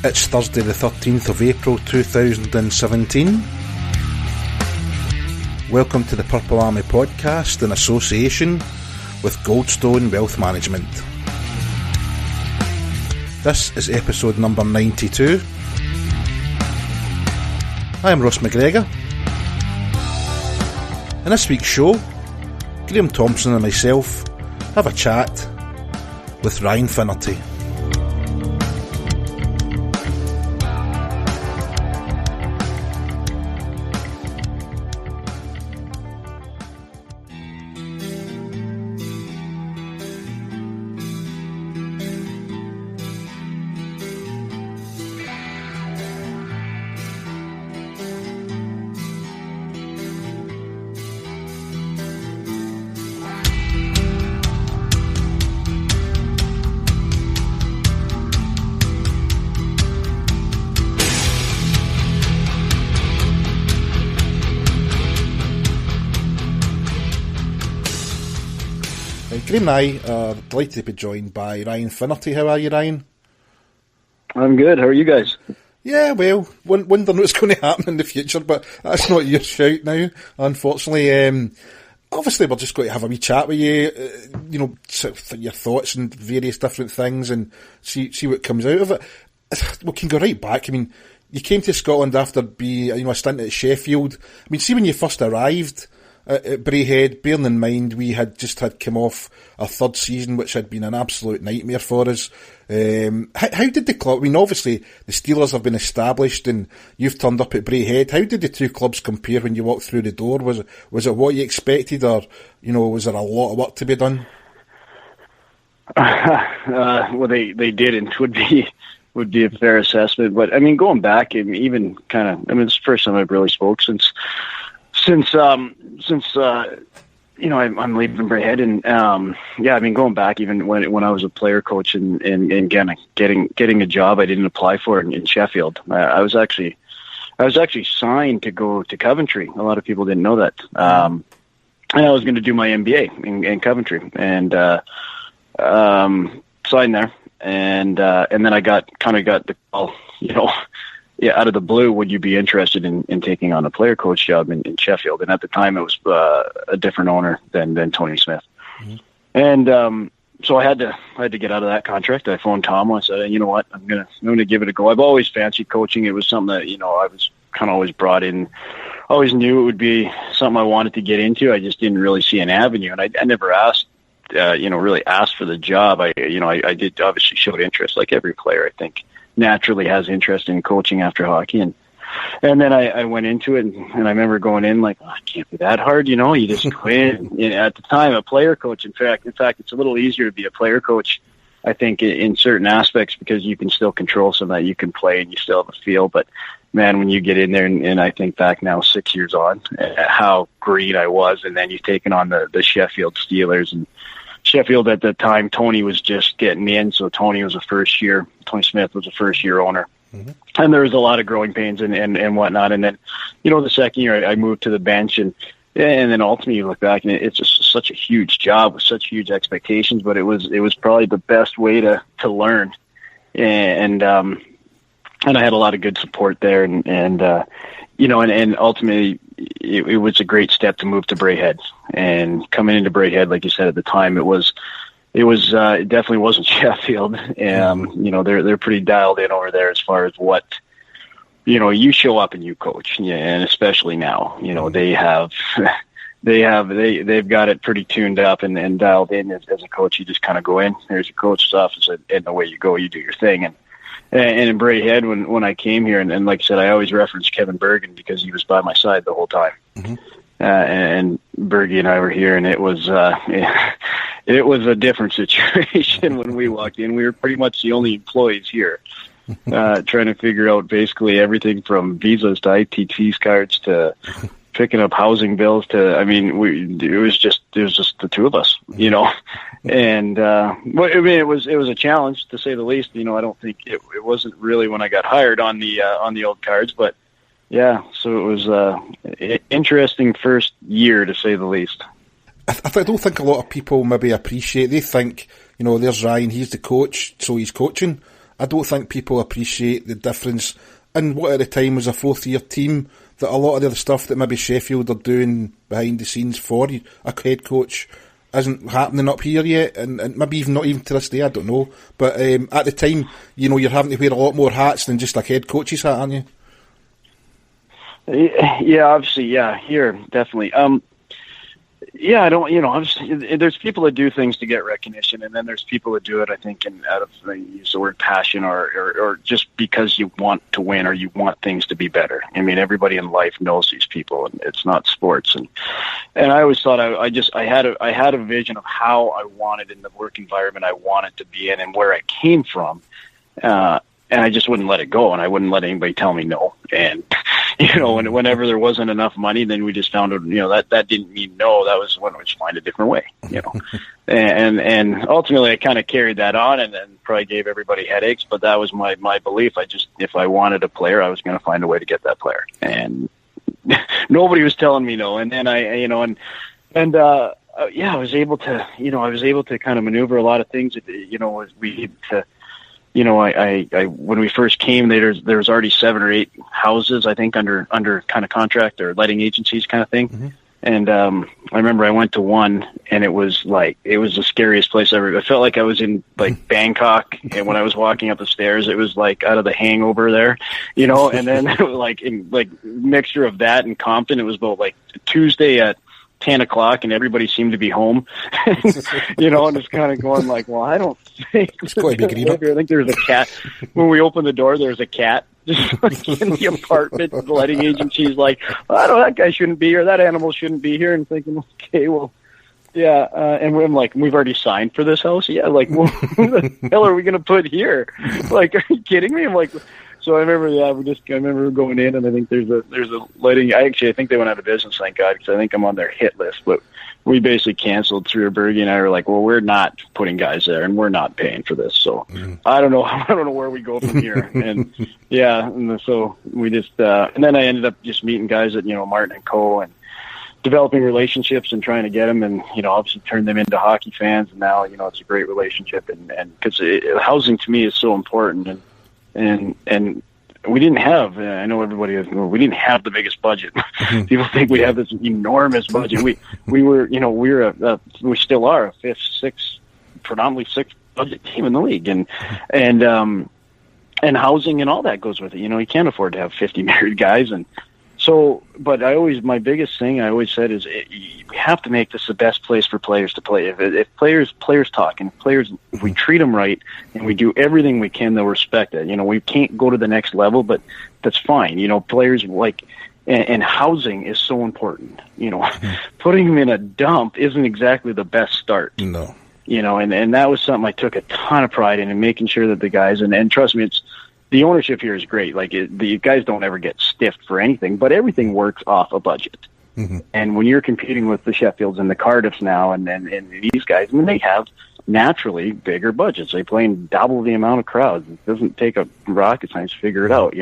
It's Thursday the 13th of April 2017. Welcome to the Purple Army podcast in association with Goldstone Wealth Management. This is episode number 92. I am Ross McGregor. In this week's show, Graeme Thompson and myself have a chat with Ryan Finnerty. Graeme and I are delighted to be joined by Ryan Finnerty. How are you, Ryan? I'm good. How are you guys? Yeah, well, wondering what's going to happen in the future, but that's not your shout now, unfortunately. Obviously, we're just going to have a wee chat with you, your thoughts and various different things and see what comes out of it. We can go right back. I mean, you came to Scotland after a stint at Sheffield. I mean, see when you first arrived at Braehead, bearing in mind we had just come off our third season, which had been an absolute nightmare for us. How did the club, I mean, obviously the Steelers have been established and you've turned up at Braehead. How did the two clubs compare when you walked through the door? Was it what you expected, or, was there a lot of work to be done? Well, they didn't, would be a fair assessment. But I mean, going back and even it's the first time I've really spoke since I'm leaving Braehead, and going back even when I was a player coach and again getting a job I didn't apply for in Sheffield. I was actually signed to go to Coventry. A lot of people didn't know that, and I was going to do my MBA in Coventry, and signed there, and then I got the call, out of the blue, would you be interested in taking on a player coach job in Sheffield? And at the time, it was a different owner than Tony Smith. Mm-hmm. And so I had to get out of that contract. I phoned Tom. I said, you know what, I'm gonna give it a go. I've always fancied coaching. It was something that I was kind of always brought in. Always knew it would be something I wanted to get into. I just didn't really see an avenue, and I never asked. Really asked for the job. I did obviously showed interest, like every player, I think, naturally has interest in coaching after hockey, and then I went into it, and I remember going in like, it can't be that hard, you just go in. At the time, a player coach, in fact, it's a little easier to be a player coach, I think, in certain aspects, because you can still control some of that. You can play and you still have a feel, but man, when you get in there, and I think back now 6 years on, how green I was, and then you've taken on the Sheffield Steelers, and Sheffield at the time, Tony was just getting in, so Tony Smith was a first-year owner. Mm-hmm. And there was a lot of growing pains and whatnot. And then, the second year I moved to the bench, and then ultimately you look back, and it's just such a huge job with such huge expectations, but it was probably the best way to learn. And I had a lot of good support there, and ultimately it was a great step to move to Braehead. And coming into Braehead, like you said at the time, it definitely wasn't Sheffield. They're pretty dialed in over there as far as what, you show up and you coach. Yeah, and especially now, they've got it pretty tuned up and dialed in as a coach. You just kind of go in, there's your coach's office, and away you go, you do your thing. And in Braehead, when I came here, and like I said, I always reference Kevin Bergen because he was by my side the whole time. Mm-hmm. And Bergie and I were here, and it was a different situation when we walked in. We were pretty much the only employees here, trying to figure out basically everything from visas to ITT's cards to picking up housing bills to, it was just the two of us, and, it was a challenge to say the least. I don't think it wasn't really when I got hired on the old cards, but yeah, so it was an interesting first year to say the least. I don't think a lot of people maybe appreciate, they think, there's Ryan, he's the coach, so he's coaching. I don't think people appreciate the difference in what at the time was a fourth-year team, that a lot of the other stuff that maybe Sheffield are doing behind the scenes for a head coach isn't happening up here yet, and maybe even not even to this day, I don't know. But at the time, you're having to wear a lot more hats than just a head coach's hat, aren't you? Yeah, obviously, yeah, here, definitely. Yeah, I don't, obviously, there's people that do things to get recognition, and then there's people that do it, I think, out of, use the word passion, or just because you want to win or you want things to be better. I mean, everybody in life knows these people, and it's not sports. And I always thought I had a vision of how I wanted in the work environment I wanted to be in and where I came from. And I just wouldn't let it go, and I wouldn't let anybody tell me no. And, and whenever there wasn't enough money, then we just found out, that didn't mean no. That was when we just find a different way, and ultimately I kind of carried that on and then probably gave everybody headaches, but that was my belief. If I wanted a player, I was going to find a way to get that player. And nobody was telling me no. And then I was able to kind of maneuver a lot of things that, when we first came, there was already 7 or 8 houses, I think, under kind of contract or letting agencies kind of thing. Mm-hmm. And I remember I went to one, and it was the scariest place ever. I felt like I was in Bangkok, and when I was walking up the stairs, it was like out of The Hangover there, And then mixture of that and Compton, it was about Tuesday at 10 o'clock, and everybody seemed to be home, and it's kind of going well, I don't think it's quite big. I think there's a cat. When we opened the door, there's a cat just in the apartment. The letting agency's that guy shouldn't be here, that animal shouldn't be here, and thinking, okay, well, yeah, and we're we've already signed for this house. Yeah, well, who the hell are we going to put here? Are you kidding me? I'm so I remember, I remember going in, and I think there's a letting. I think they went out of business, thank God, because I think I'm on their hit list. But we basically canceled. Bergie and I were well, we're not putting guys there, and we're not paying for this. So I don't know where we go from here. And yeah, and so we just, and then I ended up just meeting guys at Martin and Co. and developing relationships and trying to get them, and obviously turn them into hockey fans. And now it's a great relationship, and because housing to me is so important. And we didn't have, I know everybody has, we didn't have the biggest budget. People think we have this enormous budget. We were, we still are a 5th, 6th, predominantly 6th budget team in the league. And housing and all that goes with it. You can't afford to have 50 married guys. And so, but my biggest thing I always said is we have to make this the best place for players to play. If players talk, and if we treat them right and we do everything we can, they'll respect it. We can't go to the next level, but that's fine. Players and housing is so important. Putting them in a dump isn't exactly the best start. No. And that was something I took a ton of pride in, and making sure that the guys, and trust me, the ownership here is great. The guys don't ever get stiffed for anything, but everything works off a budget. Mm-hmm. And when you're competing with the Sheffields and the Cardiffs now, and these guys, they have naturally bigger budgets. They play in double the amount of crowds. It doesn't take a rocket science to figure it out.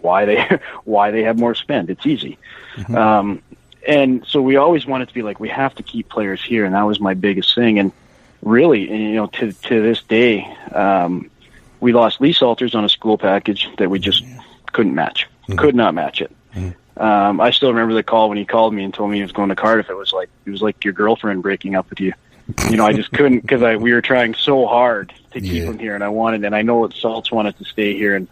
Why they have more spend. It's easy. Mm-hmm. And so we always wanted to be we have to keep players here, and that was my biggest thing. And really, to this day, we lost Lee Salters on a school package that we just couldn't match. Mm-hmm. Could not match it. Mm-hmm. I still remember the call when he called me and told me he was going to Cardiff. It was like your girlfriend breaking up with you. I just couldn't, because we were trying so hard to keep him here, and I know that Salts wanted to stay here, and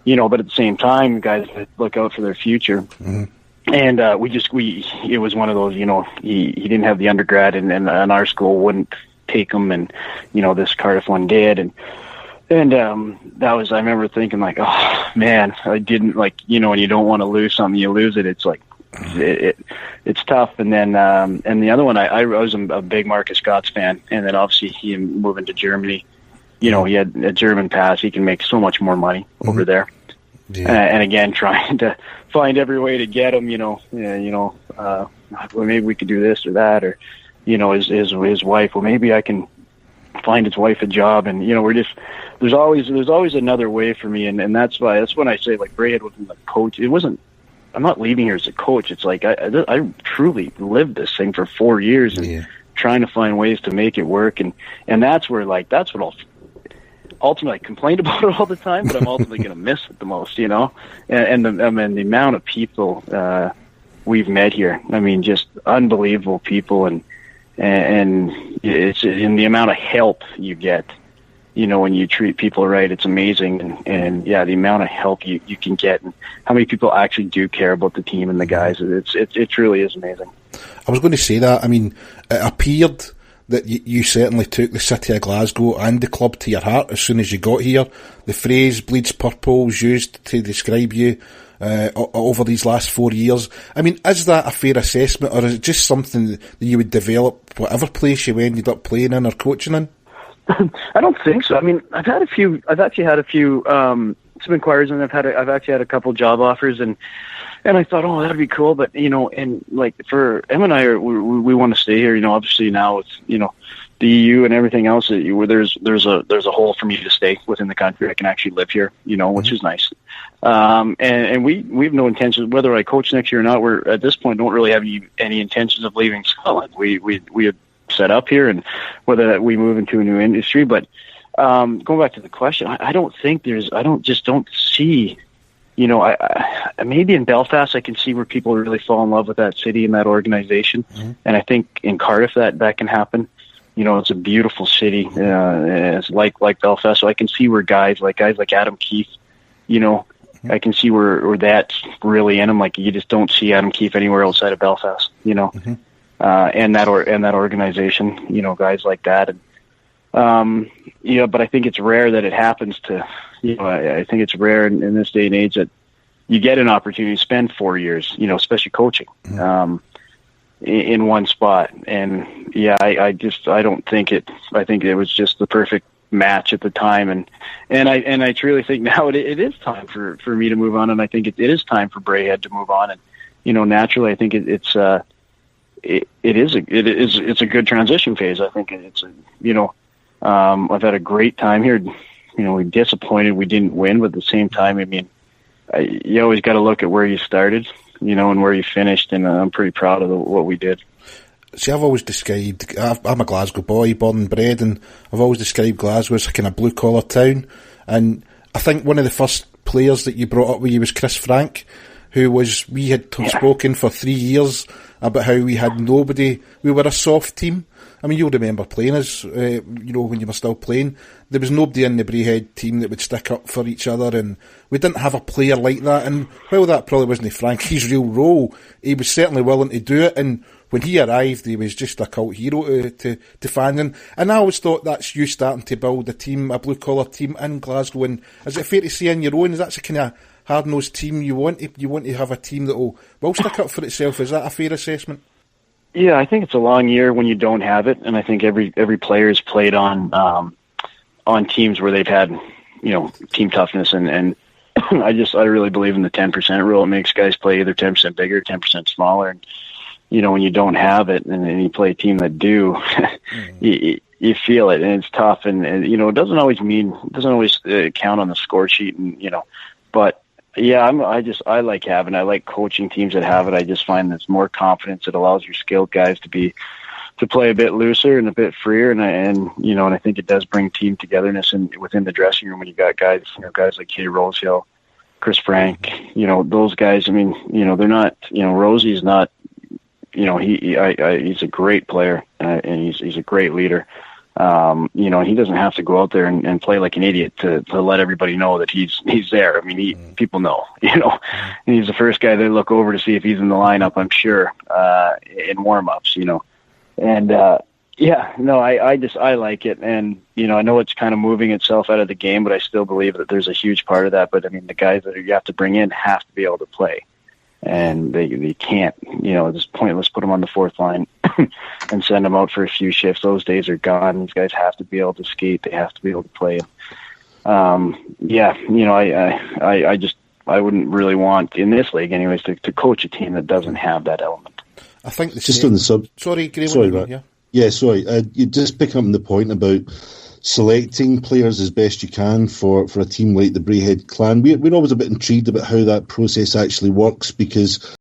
but at the same time, guys look out for their future. Mm-hmm. And it was one of those, he didn't have the undergrad, and our school wouldn't take him, and this Cardiff one did, and that was, I remember thinking oh man, I didn't when you don't want to lose something, you lose it. It's it's tough. And then and the other one, I was a big Marcus Gotts fan, and then obviously he moving to Germany. He had a German pass. He can make so much more money over there. Yeah. And again, trying to find every way to get him. Well, maybe we could do this or that, or his wife. Well, maybe I can find his wife a job, and there's always another way for me, and that's when I say Braehead wasn't the coach. It wasn't. I'm not leaving here as a coach. It's I truly lived this thing for 4 years, and trying to find ways to make it work, and that's where that's what ultimately I complained about it all the time, but I'm ultimately going to miss it the most, you know. And the amount of people we've met here, I mean, just unbelievable people, and it's in the amount of help you get, you know, when you treat people right, it's amazing. And yeah, the amount of help you can get, and how many people actually do care about the team and the guys, it truly is amazing. I was going to say that. I mean, it appeared that you certainly took the city of Glasgow and the club to your heart as soon as you got here. The phrase "bleeds purple" was used to describe you over these last 4 years. I mean, is that a fair assessment, or is it just something that you would develop whatever place you ended up playing in or coaching in? I don't think so. I mean, I've actually had a few some inquiries, and I've actually had a couple job offers, and I thought, oh, that'd be cool. But, you know, and like for Em and I, we want to stay here. You know, obviously now with, you know, the EU and everything else, where there's a hole for me to stay within the country. I can actually live here, you know, which is nice. And we have no intentions, whether I coach next year or not. We're at this point don't really have any intentions of leaving Scotland. We had set up here, and whether that we move into a new industry. But going back to the question, I don't see. You know, I maybe in Belfast I can see where people really fall in love with that city and that organization, and I think in Cardiff that can happen. You know, it's a beautiful city. It's like Belfast, so I can see where guys like Adam Keefe, you know, I can see where that's really in him. Like, you just don't see Adam Keefe anywhere outside of Belfast, you know, and that organization, you know, guys like that. And you know, but I think it's rare that it happens to. You know, I think it's rare in this day and age that you get an opportunity to spend 4 years, you know, especially coaching, in one spot. And yeah, I don't think it. I think it was just the perfect match at the time, and I truly think now it is time for me to move on, and I think it is time for Braehead to move on. And you know, naturally, I think it's a good transition phase. I think I've had a great time here. You know, we're disappointed we didn't win, but at the same time, I mean, you always got to look at where you started, you know, and where you finished, and I'm pretty proud of what we did. See, I've always described, I'm a Glasgow boy, born and bred, and I've always described Glasgow as a kind of blue-collar town, and I think one of the first players that you brought up with you was Chris Frank, we had spoken for 3 years about how we had nobody, we were a soft team. I mean, you'll remember playing us, you know, when you were still playing. There was nobody in the Braehead team that would stick up for each other, and we didn't have a player like that. And while that probably wasn't Frankie's real role, he was certainly willing to do it. And when he arrived, he was just a cult hero to fans. And I always thought that's you starting to build a blue-collar team in Glasgow. And is it fair to say on your own, is that the kind of hard-nosed team you want to have a team that will stick up for itself? Is that a fair assessment? Yeah, I think it's a long year when you don't have it, and I think every player has played on teams where they've had, you know, team toughness, and I really believe in the 10% rule. It makes guys play either 10% bigger, 10% smaller, and you know, when you don't have it, and then you play a team that do, you feel it, and it's tough, and you know, it doesn't always count on the score sheet, and you know, but. Yeah, I like coaching teams that have it. I just find there's more confidence. It allows your skilled guys to play a bit looser and a bit freer, and you know, and I think it does bring team togetherness within the dressing room when you got guys like Katie Rosehill, Chris Frank, you know, those guys. I mean, you know, they're not, you know, Rosie's not, you know, he's a great player, and he's a great leader. You know, he doesn't have to go out there and play like an idiot to let everybody know that he's there. I mean, people know, you know, and he's the first guy they look over to see if he's in the lineup, I'm sure, in warm-ups, you know. And, I like it. And, you know, I know it's kind of moving itself out of the game, but I still believe that there's a huge part of that. But I mean, the guys that you have to bring in have to be able to play. And they can't, you know, it's pointless put them on the fourth line and send them out for a few shifts. Those days are gone. These guys have to be able to skate. They have to be able to play. You know, I wouldn't really want, in this league anyways, to coach a team that doesn't have that element. I think just on the sub. Sorry, Graeme. Sorry, yeah, sorry. You just pick up on the point about selecting players as best you can for a team like the Braehead Clan. We're always a bit intrigued about how that process actually works, because